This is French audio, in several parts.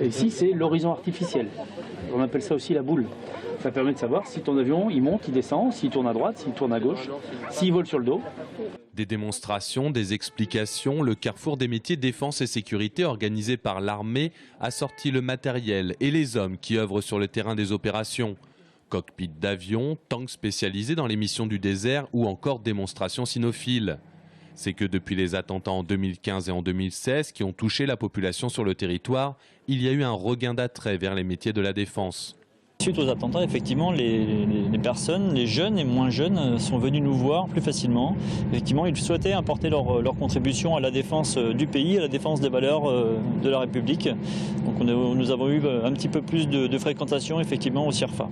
Et ici, c'est l'horizon artificiel. On appelle ça aussi la boule. Ça permet de savoir si ton avion il monte, il descend, s'il tourne à droite, s'il tourne à gauche, s'il vole sur le dos. Des démonstrations, des explications, le carrefour des métiers défense et sécurité organisé par l'armée a sorti le matériel et les hommes qui œuvrent sur le terrain des opérations. Cockpit d'avion, tanks spécialisés dans les missions du désert ou encore démonstrations cynophiles. C'est que depuis les attentats en 2015 et en 2016 qui ont touché la population sur le territoire, il y a eu un regain d'attrait vers les métiers de la défense. Suite aux attentats, effectivement, les personnes, les jeunes et moins jeunes, sont venus nous voir plus facilement. Effectivement, ils souhaitaient apporter leur contribution à la défense du pays, à la défense des valeurs de la République. Donc nous avons eu un petit peu plus de fréquentation, effectivement, au CIRFA.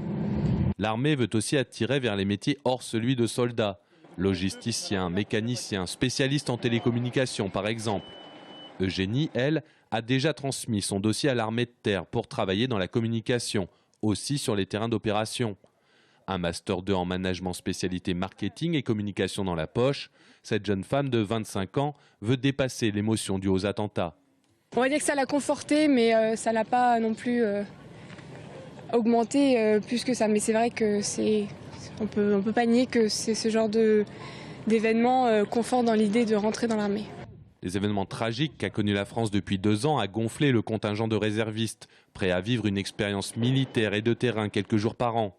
L'armée veut aussi attirer vers les métiers hors celui de soldat. Logisticien, mécanicien, spécialiste en télécommunications par exemple. Eugénie, elle, a déjà transmis son dossier à l'armée de terre pour travailler dans la communication, aussi sur les terrains d'opération. Un Master 2 en management spécialité marketing et communication dans la poche, cette jeune femme de 25 ans veut dépasser l'émotion due aux attentats. On va dire que ça l'a conforté, mais ça l'a pas non plus augmenté plus que ça. Mais c'est vrai que on peut pas nier que c'est ce genre d'événement confort dans l'idée de rentrer dans l'armée. Les événements tragiques qu'a connu la France depuis 2 ans a gonflé le contingent de réservistes, prêts à vivre une expérience militaire et de terrain quelques jours par an.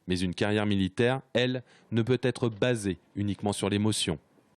Mais une carrière militaire, elle, ne peut être basée uniquement sur l'émotion.